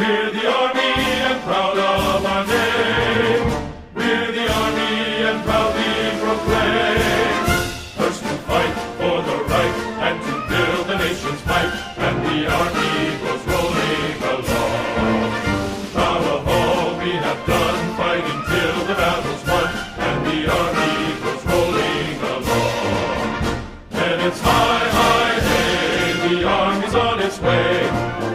We're the army and proud of our name. We're the army and proudly proclaim. First to fight for the right and to build the nation's might, and the army goes rolling along. Proud of all we have done, fighting till the battle's won, and the army goes rolling along. And it's high, high, hey, the army's on its way.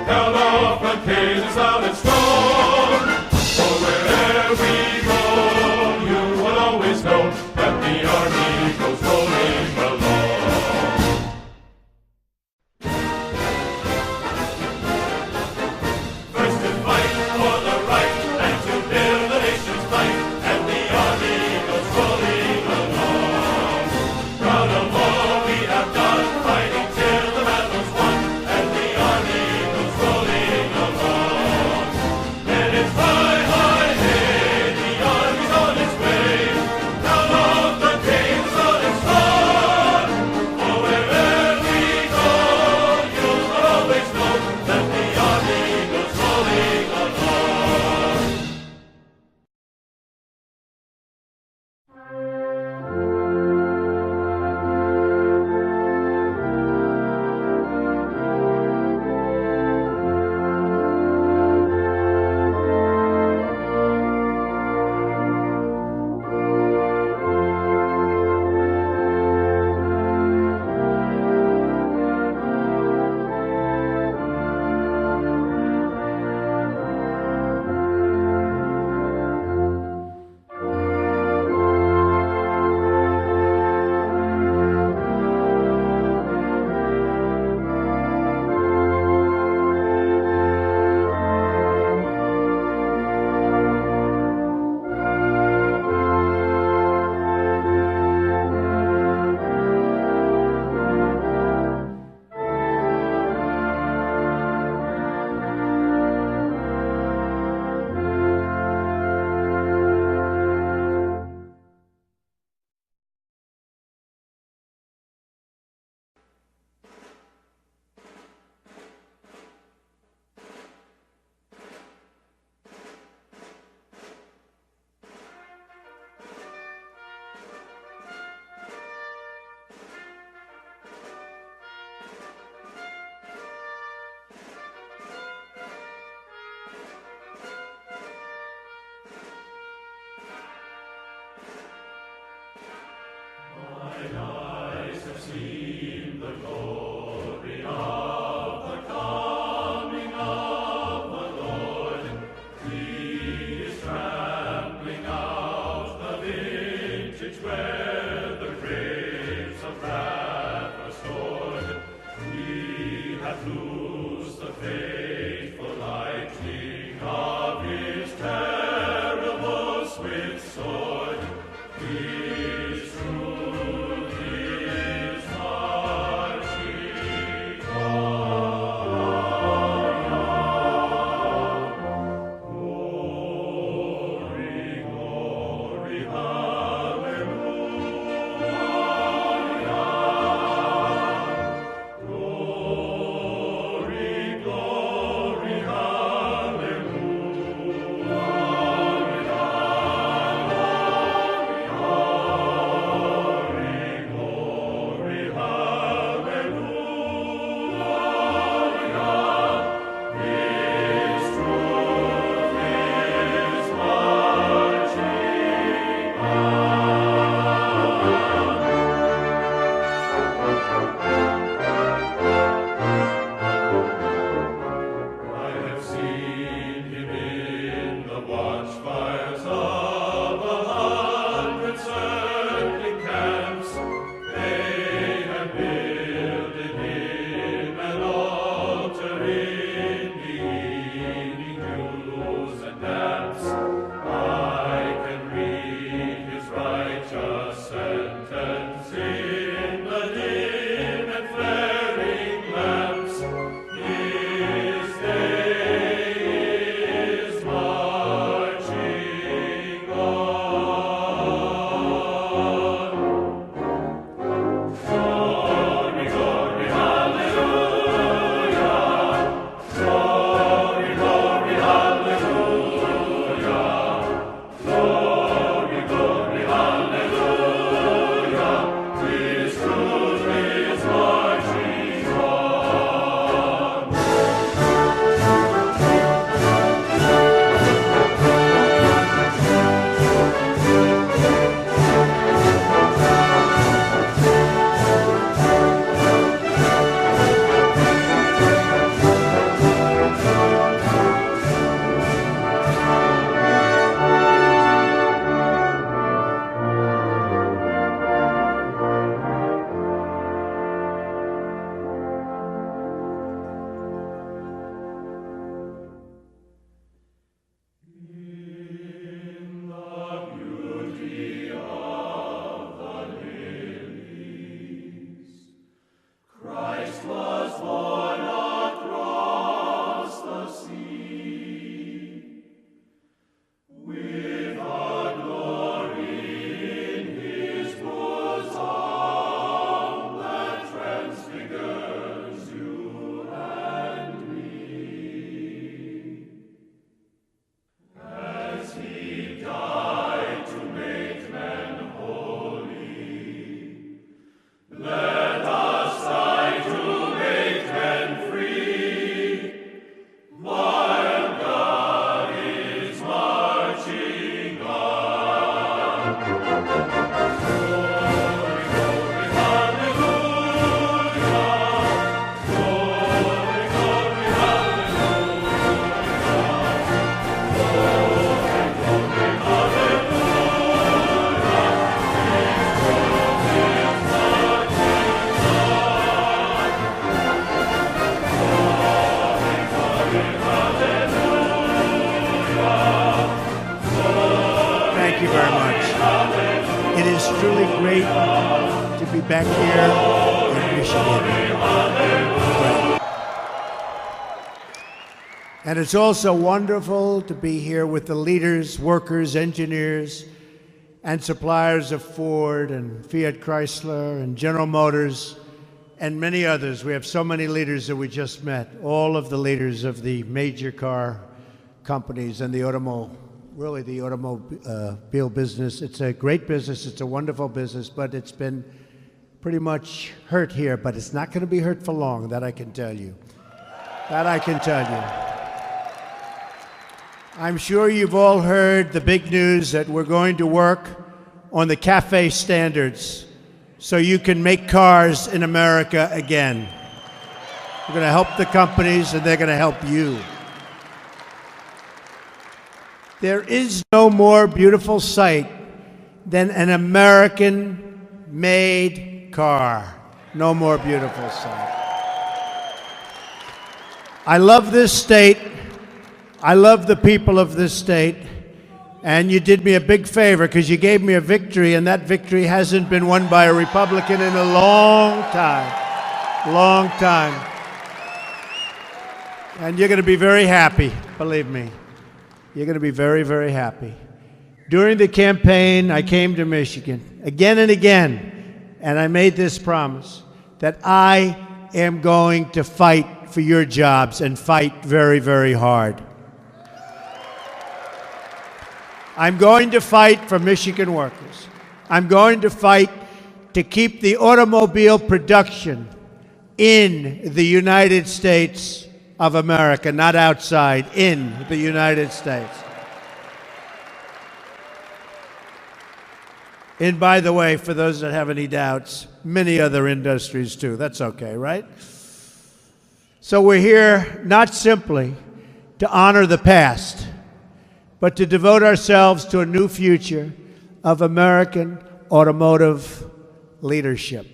Count off the cadence loud and strong. For wherever we go, you will always know that the army goes rolling along. First to fight for the right and to build the nation's might, and the army goes rolling along. Proud of all we have done, fighting till the battle's won, and the army goes rolling along. And it's high, high, hey, the army's on its way. Count off the days on its run. For wherever we go, you will always know that the army goes rolling along. Mine eyes have seen the glory of the coming of the Lord. He is trampling out the vintage where the grapes of wrath are stored. He hath loosed the fateful lightning of his terrible swift sword. His truth is marching on. you very much. It is truly great to be back here in Michigan. And it's also wonderful to be here with the leaders, workers, engineers, and suppliers of Ford and Fiat Chrysler and General Motors and many others. We have so many leaders that we just met, all of the leaders of the major car companies and the automobile business. It's a great business, it's a wonderful business, but it's been pretty much hurt here, but it's not going to be hurt for long, that I can tell you. That I can tell you. I'm sure you've all heard the big news that we're going to work on the CAFE standards so you can make cars in America again. We're going to help the companies and they're going to help you. There is no more beautiful sight than an American-made car. No more beautiful sight. I love this state. I love the people of this state, and you did me a big favor because you gave me a victory, and that victory hasn't been won by a Republican in a long time. Long time. And you're going to be very happy, believe me. You're going to be very, very happy. During the campaign, I came to Michigan again and again, and I made this promise that I am going to fight for your jobs and fight very, very hard. I'm going to fight for Michigan workers. I'm going to fight to keep the automobile production in the United States of America, not outside, in the United States. And by the way, for those that have any doubts, many other industries too. That's okay, right? So we're here not simply to honor the past, but to devote ourselves to a new future of American automotive leadership.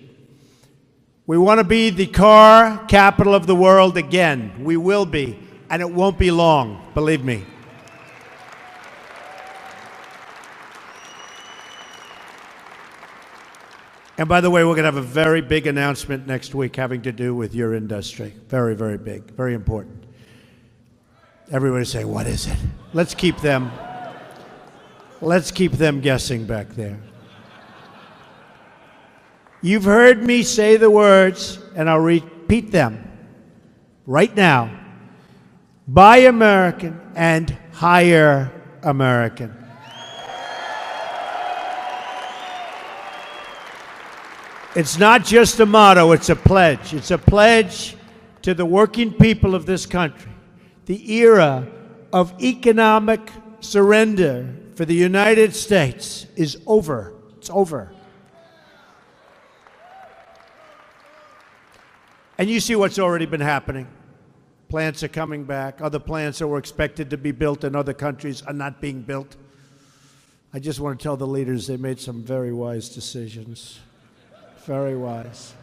We want to be the car capital of the world again. We will be, and it won't be long, believe me. And by the way, we're going to have a very big announcement next week having to do with your industry. Very, very big, very important. Everybody's saying, what is it? Let's keep them guessing back there. You've heard me say the words, and I'll repeat them right now. Buy American and hire American. It's not just a motto, it's a pledge. It's a pledge to the working people of this country. The era of economic surrender for the United States is over. It's over. And you see what's already been happening. Plants are coming back. Other plants that were expected to be built in other countries are not being built. I just want to tell the leaders they made some very wise decisions. Very wise.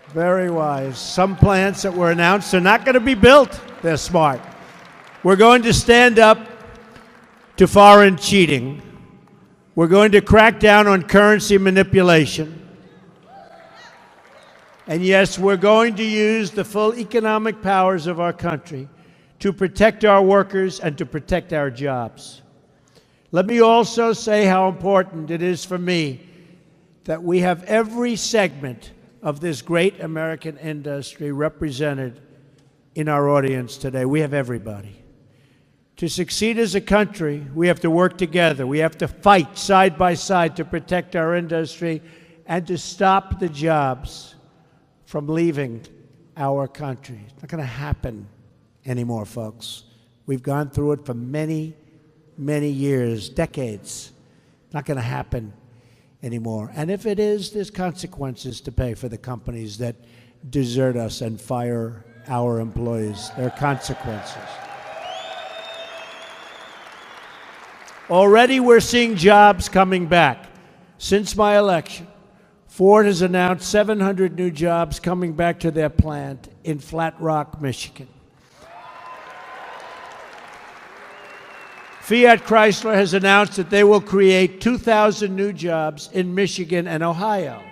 Very wise. Some plants that were announced are not going to be built. They're smart. We're going to stand up to foreign cheating. We're going to crack down on currency manipulation. And yes, we're going to use the full economic powers of our country to protect our workers and to protect our jobs. Let me also say how important it is for me that we have every segment of this great American industry represented in our audience today. We have everybody. To succeed as a country, we have to work together. We have to fight side by side to protect our industry and to stop the jobs from leaving our country. It's not going to happen anymore, folks. We've gone through it for many, many years, decades. It's not going to happen anymore. And if it is, there's consequences to pay for the companies that desert us and fire our employees. There are consequences. Already we're seeing jobs coming back. Since my election, Ford has announced 700 new jobs coming back to their plant in Flat Rock, Michigan. Fiat Chrysler has announced that they will create 2,000 new jobs in Michigan and Ohio.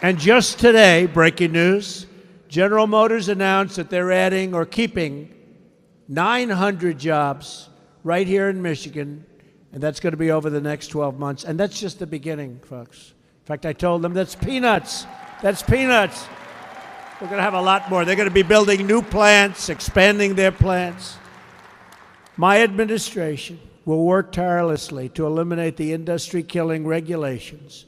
And just today, breaking news, General Motors announced that they're adding or keeping 900 jobs right here in Michigan, and that's going to be over the next 12 months. And that's just the beginning, folks. In fact, I told them that's peanuts. That's peanuts. We're going to have a lot more. They're going to be building new plants, expanding their plants. My administration will work tirelessly to eliminate the industry-killing regulations,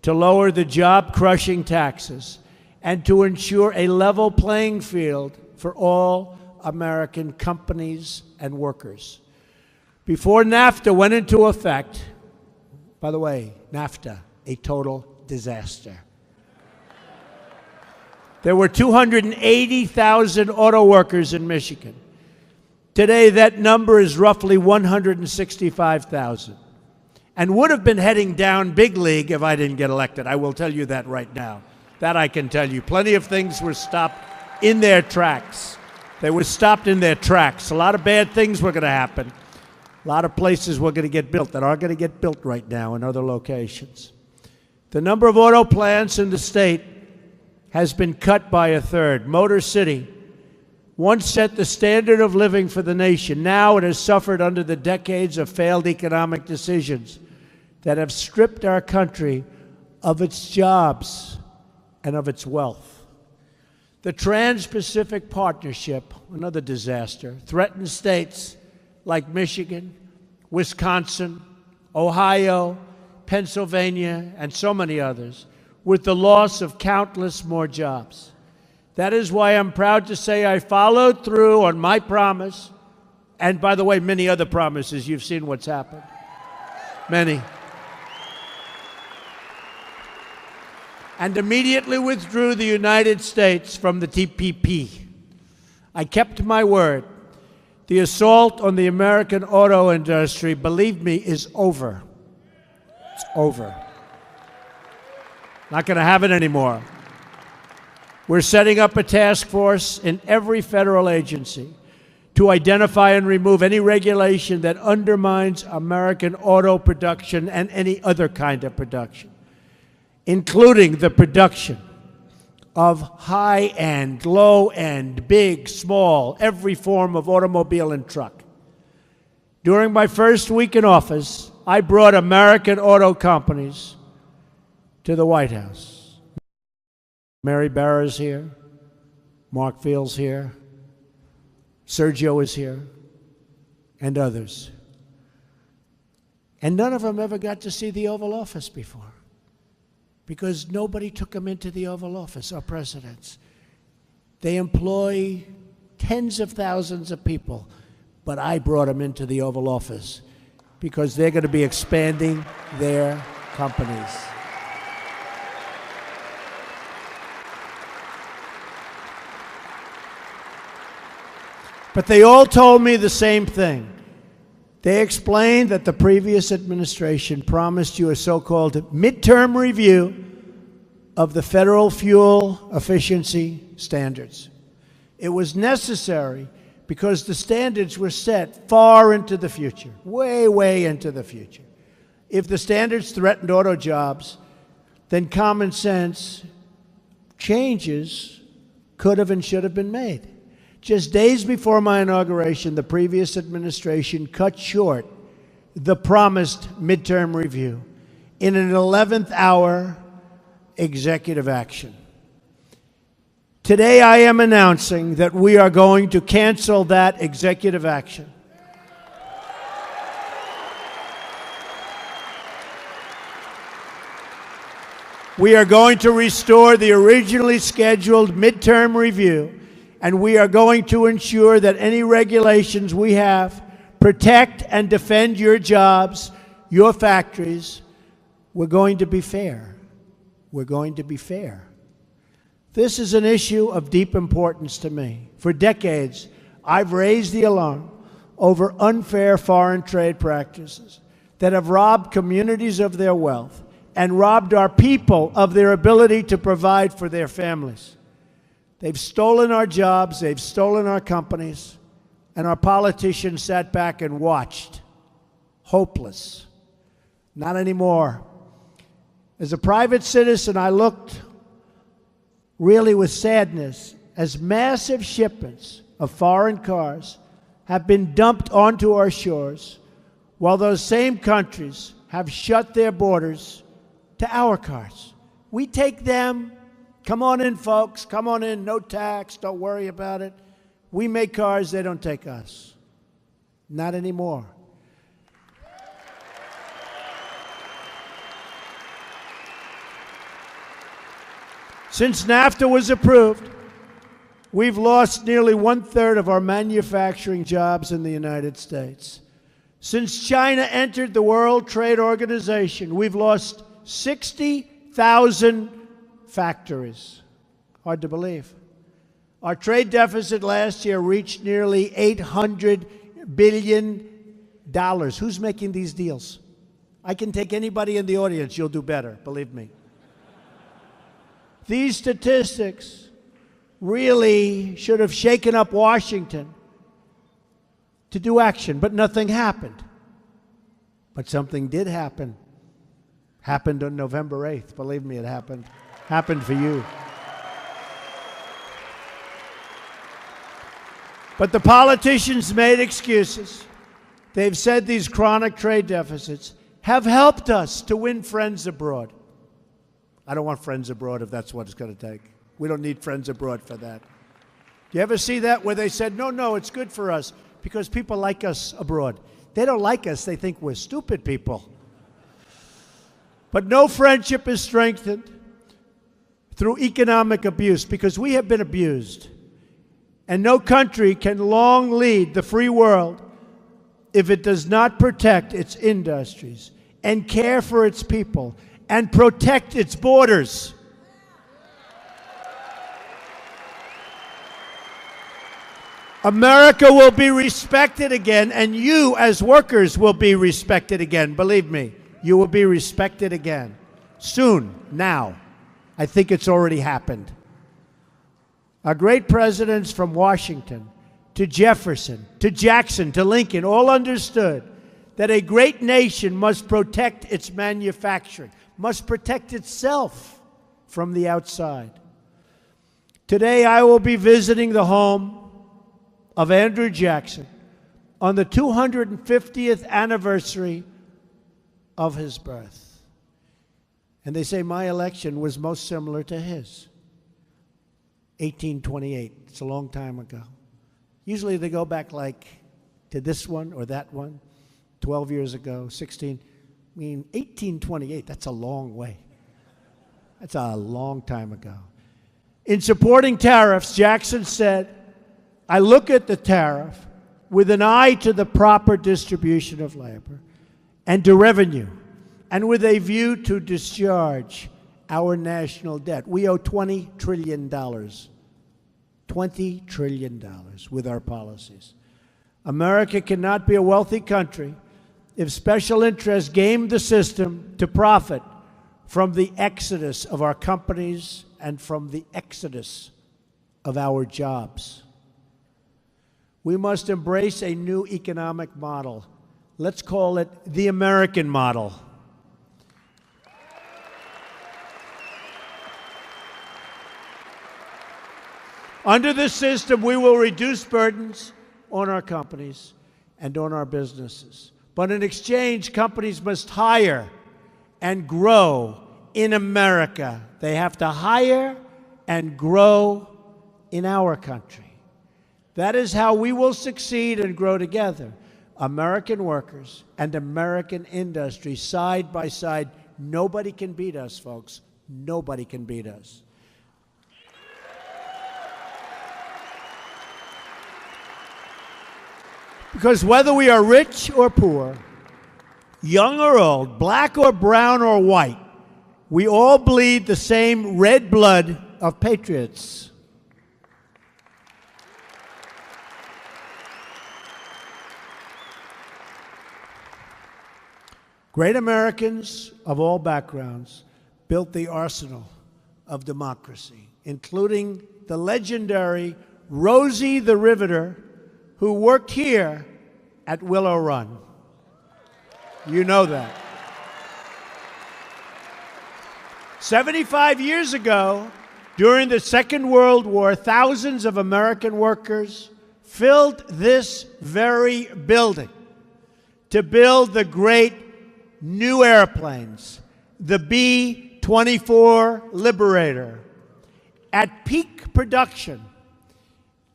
to lower the job-crushing taxes, and to ensure a level playing field for all American companies and workers. Before NAFTA went into effect, by the way, NAFTA, a total disaster. There were 280,000 auto workers in Michigan. Today, that number is roughly 165,000. And would have been heading down big league if I didn't get elected. I will tell you that right now. That I can tell you. Plenty of things were stopped in their tracks. They were stopped in their tracks. A lot of bad things were going to happen. A lot of places were going to get built that are going to get built right now in other locations. The number of auto plants in the state has been cut by a third. Motor City once set the standard of living for the nation. Now it has suffered under the decades of failed economic decisions that have stripped our country of its jobs and of its wealth. The Trans-Pacific Partnership, another disaster, threatens states like Michigan, Wisconsin, Ohio, Pennsylvania, and so many others, with the loss of countless more jobs. That is why I'm proud to say I followed through on my promise, and by the way, many other promises. You've seen what's happened. Many. And immediately withdrew the United States from the TPP. I kept my word. The assault on the American auto industry, believe me, is over. It's over. Not going to have it anymore. We're setting up a task force in every federal agency to identify and remove any regulation that undermines American auto production and any other kind of production, including the production of high-end, low-end, big, small, every form of automobile and truck. During my first week in office, I brought American auto companies to the White House. Mary Barra's here, Mark Field's here, Sergio is here, and others. And none of them ever got to see the Oval Office before, because nobody took them into the Oval Office, our presidents. They employ tens of thousands of people, but I brought them into the Oval Office because they're going to be expanding their companies. But they all told me the same thing. They explained that the previous administration promised you a so-called midterm review of the federal fuel efficiency standards. It was necessary because the standards were set far into the future, way, way into the future. If the standards threatened auto jobs, then common sense changes could have and should have been made. Just days before my inauguration, the previous administration cut short the promised midterm review in an 11th hour executive action. Today, I am announcing that we are going to cancel that executive action. We are going to restore the originally scheduled midterm review, and we are going to ensure that any regulations we have protect and defend your jobs, your factories. We're going to be fair. We're going to be fair. This is an issue of deep importance to me. For decades, I've raised the alarm over unfair foreign trade practices that have robbed communities of their wealth and robbed our people of their ability to provide for their families. They've stolen our jobs, they've stolen our companies, and our politicians sat back and watched, hopeless. Not anymore. As a private citizen, I looked really with sadness as massive shipments of foreign cars have been dumped onto our shores, while those same countries have shut their borders to our cars. We take them. Come on in, folks. Come on in. No tax. Don't worry about it. We make cars. They don't take us. Not anymore. Since NAFTA was approved, we've lost nearly 1/3 of our manufacturing jobs in the United States. Since China entered the World Trade Organization, we've lost 60,000 factories. Hard to believe. Our trade deficit last year reached nearly $800 billion. Who's making these deals? I can take anybody in the audience. You'll do better, believe me. These statistics really should have shaken up Washington to do action, but nothing happened. But something did happen. Happened on November 8th. Believe me, it happened. Happened for you. But the politicians made excuses. They've said these chronic trade deficits have helped us to win friends abroad. I don't want friends abroad if that's what it's going to take. We don't need friends abroad for that. Do you ever see that where they said, no, it's good for us because people like us abroad? They don't like us. They think we're stupid people. But no friendship is strengthened through economic abuse because we have been abused. And no country can long lead the free world if it does not protect its industries and care for its people and protect its borders. America will be respected again, and you as workers will be respected again. Believe me, you will be respected again. Soon, now. I think it's already happened. Our great presidents from Washington to Jefferson to Jackson to Lincoln all understood that a great nation must protect its manufacturing, must protect itself from the outside. Today, I will be visiting the home of Andrew Jackson on the 250th anniversary of his birth. And they say my election was most similar to his. 1828. It's a long time ago. Usually they go back like to this one or that one, 12 years ago, 16. I mean, 1828, that's a long way. That's a long time ago. In supporting tariffs, Jackson said, I look at the tariff with an eye to the proper distribution of labor and to revenue, and with a view to discharge our national debt. We owe $20 trillion. $20 trillion with our policies. America cannot be a wealthy country if special interests game the system to profit from the exodus of our companies and from the exodus of our jobs. We must embrace a new economic model. Let's call it the American model. Under this system, we will reduce burdens on our companies and on our businesses. But in exchange, companies must hire and grow in America. They have to hire and grow in our country. That is how we will succeed and grow together. American workers and American industry side by side. Nobody can beat us, folks. Nobody can beat us. Because whether we are rich or poor, young or old, black or brown or white, we all bleed the same red blood of patriots. Great Americans of all backgrounds built the arsenal of democracy, including the legendary Rosie the Riveter, who worked here at Willow Run. You know that. 75 years ago, during the Second World War, thousands of American workers filled this very building to build the great new airplanes, the B-24 Liberator. At peak production,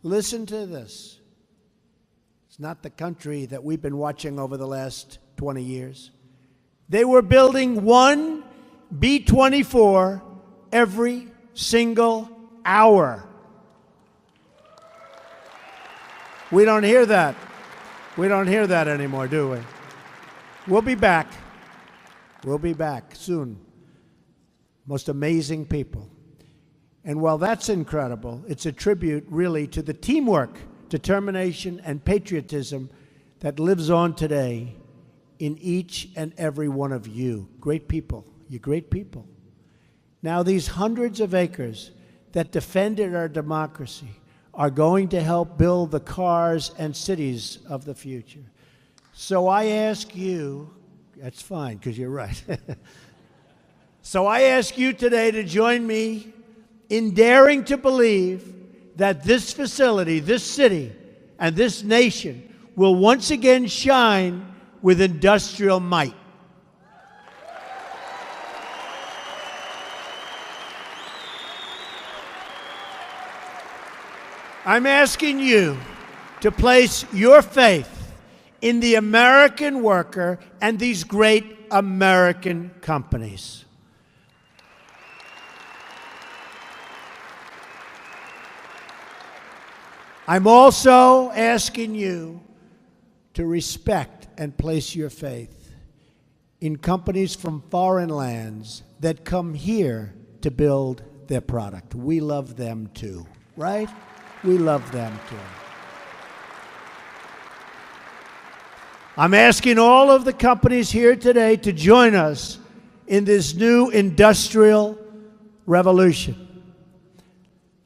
listen to this. It's not the country that we've been watching over the last 20 years. They were building one B-24 every single hour. We don't hear that. We don't hear that anymore, do we? We'll be back. We'll be back soon. Most amazing people. And while that's incredible, it's a tribute really to the teamwork, determination, and patriotism that lives on today in each and every one of you. Great people. You're great people. Now, these hundreds of acres that defended our democracy are going to help build the cars and cities of the future. So I ask you, that's fine, because you're right. So I ask you today to join me in daring to believe that this facility, this city, and this nation will once again shine with industrial might. I'm asking you to place your faith in the American worker and these great American companies. I'm also asking you to respect and place your faith in companies from foreign lands that come here to build their product. We love them too, right? We love them too. I'm asking all of the companies here today to join us in this new industrial revolution.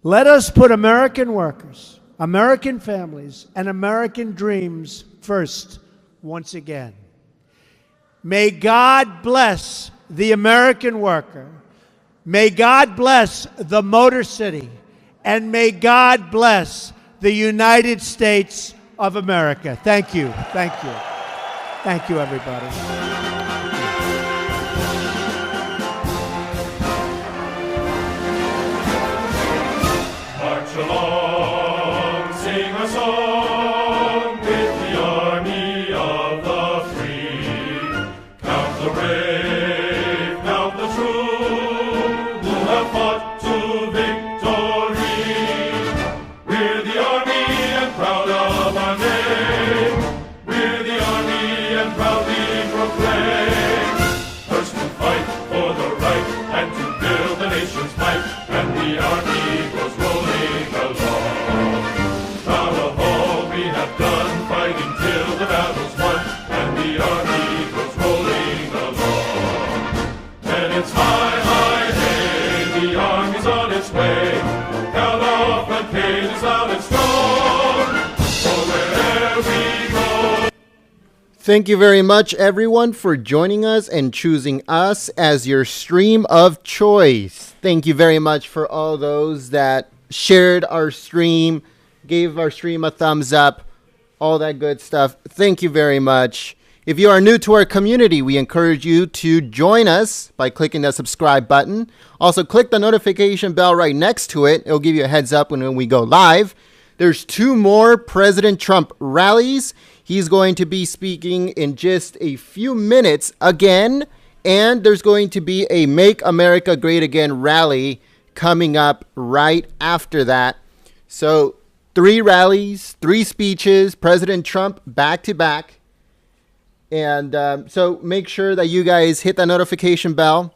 Let us put American workers, American families, and American dreams first once again. May God bless the American worker. May God bless the Motor City. And may God bless the United States of America. Thank you. Thank you. Thank you, everybody. March along, sing a song with the army of the free. Count the brave, count the true, who have fought to victory. We're the army and proud of our name. We're the army and proudly proclaim. First to fight for the right and to build the nation's might. And the army goes rolling along. Proud of all we have done, fighting till the battle's won. And the army goes rolling along. And it's high, high, hey, the army's on its way. Count off the cadence loud and strong. For wherever we go. Thank you very much, everyone, for joining us and choosing us as your stream of choice. Thank you very much for all those that shared our stream, gave our stream a thumbs up, all that good stuff. Thank you very much. If you are new to our community, we encourage you to join us by clicking the subscribe button. Also, click the notification bell right next to it. It'll give you a heads up when we go live. There's 2 more President Trump rallies. He's going to be speaking in just a few minutes again. And there's going to be a Make America Great Again rally coming up right after that. So 3 rallies, 3 speeches, President Trump back to back. And so make sure that you guys hit that notification bell.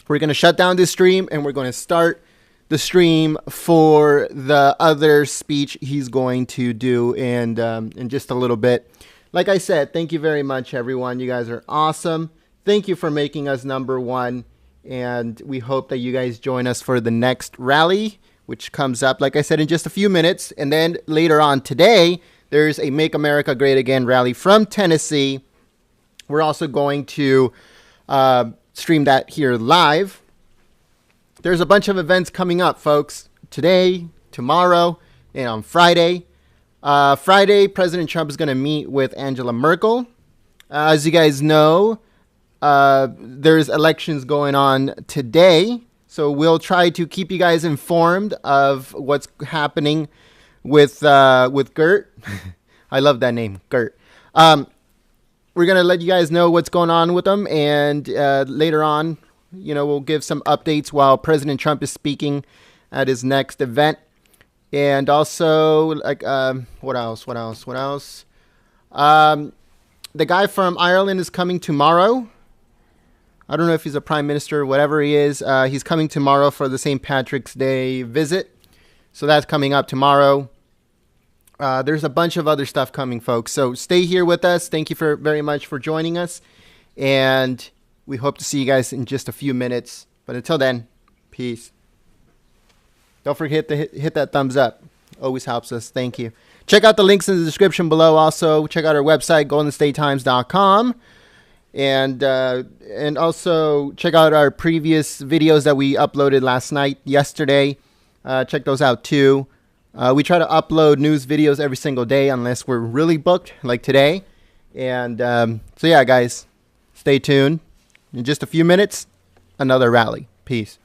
We're going to shut down this stream and we're going to start the stream for the other speech he's going to do in just a little bit. Like I said, thank you very much, everyone. You guys are awesome. Thank you for making us #1. And we hope that you guys join us for the next rally. which comes up, like I said, in just a few minutes. And then later on today, there's a Make America Great Again rally from Tennessee. We're also going to stream that here live. There's a bunch of events coming up, folks. Today, tomorrow, and on Friday. Friday, President Trump is going to meet with Angela Merkel. As you guys know, there's elections going on today. So we'll try to keep you guys informed of what's happening with Gert. I love that name, Gert. We're going to let you guys know what's going on with them. And later on, we'll give some updates while President Trump is speaking at his next event. And also, like, what else? The guy from Ireland is coming tomorrow. I don't know if he's a prime minister or whatever he is. He's coming tomorrow for the St. Patrick's Day visit. So that's coming up tomorrow. There's a bunch of other stuff coming, folks. So stay here with us. Thank you very much for joining us. And we hope to see you guys in just a few minutes. But until then, peace. Don't forget to hit that thumbs up. Always helps us. Thank you. Check out the links in the description below. Also, check out our website, goldenstatetimes.com. And also check out our previous videos that we uploaded yesterday. Check those out too. We try to upload news videos every single day unless we're really booked, like today. And so yeah, guys, stay tuned. In just a few minutes, another rally. Peace.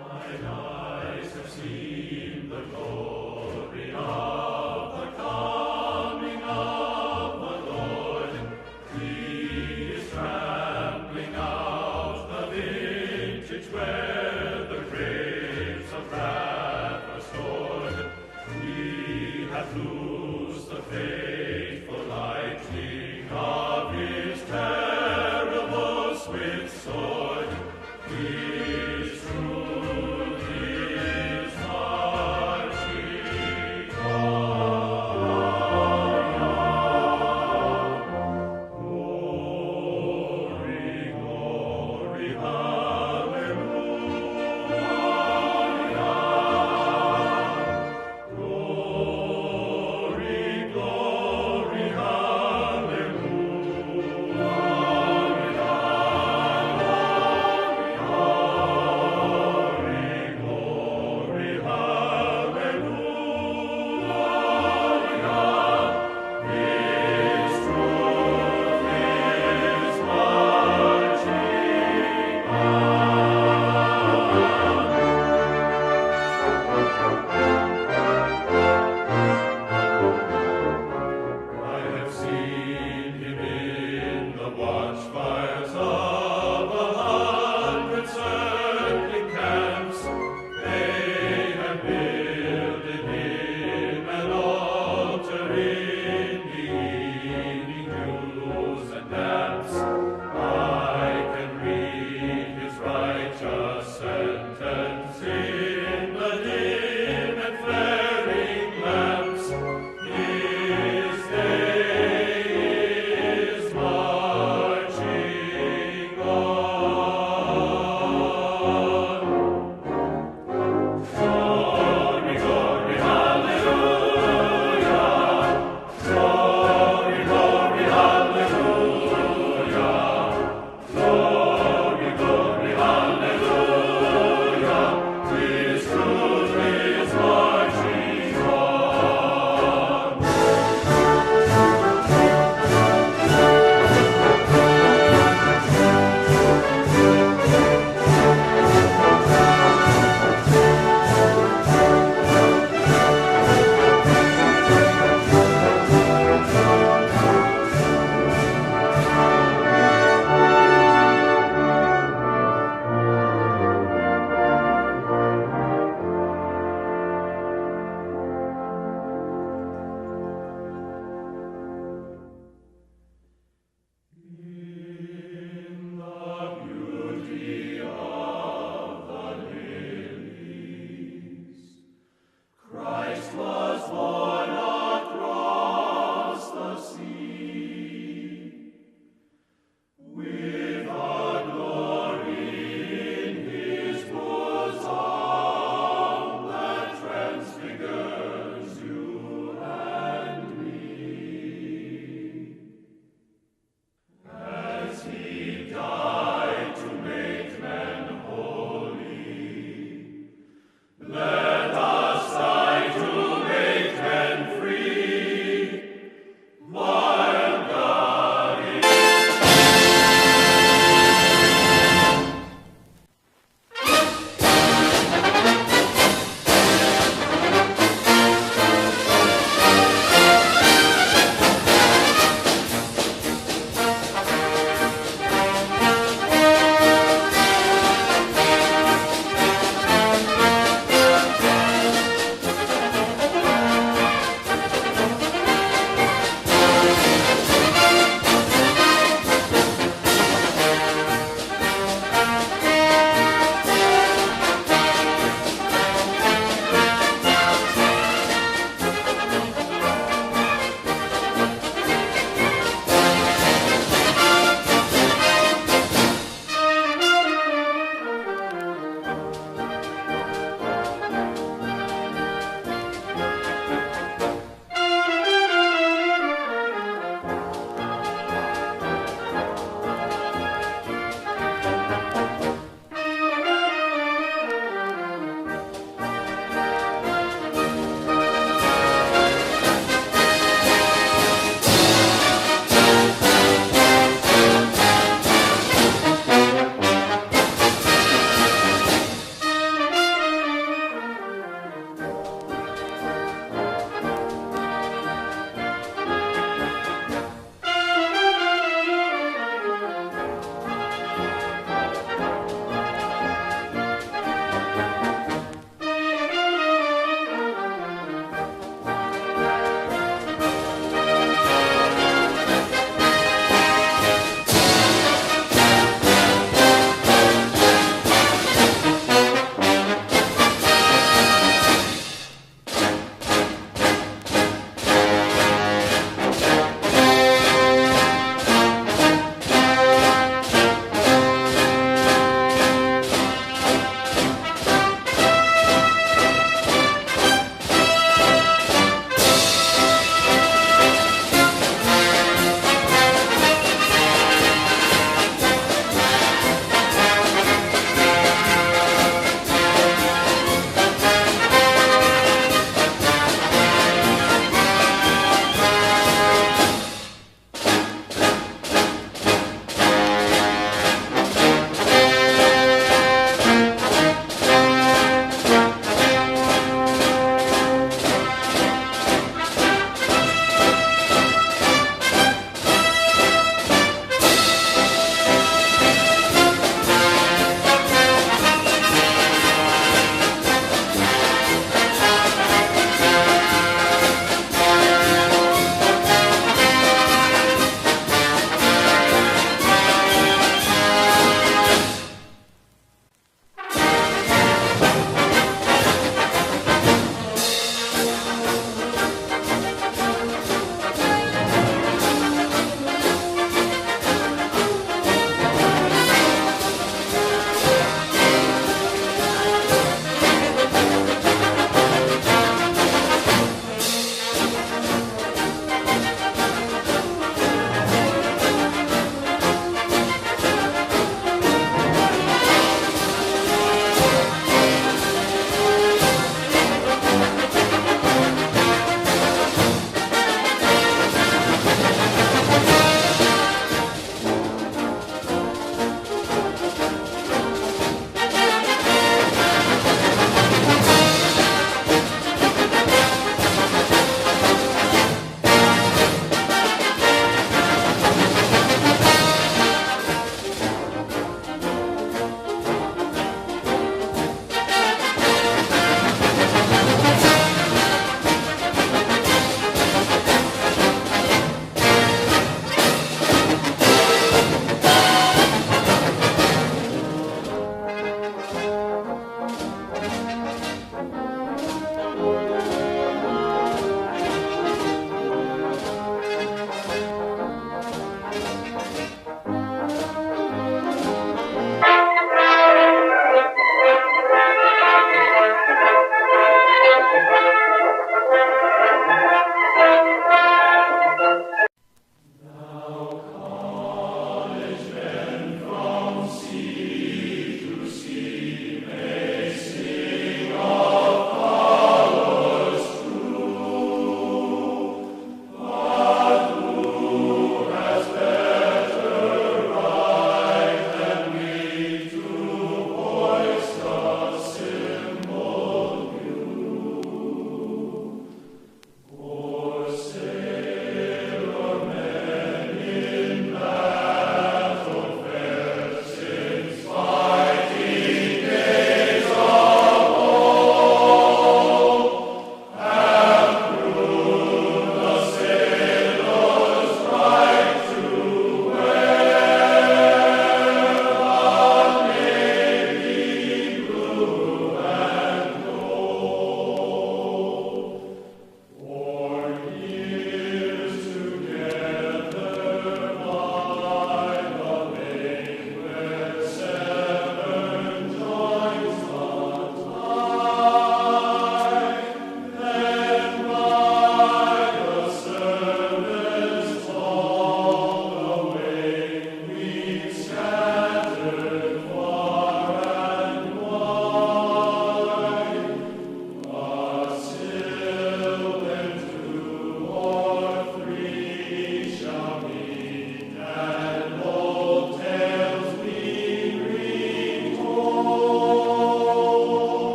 Mine eyes have seen the glory of the coming of the Lord. He is trampling out the vintage where the grapes of wrath are stored. He hath loosed the faithful lightning of his terrible swift sword. His truth is marching on.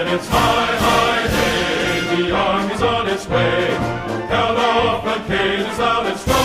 Then it's hi, hi, hey, the army's on its way. Held off blockade is loud and strong.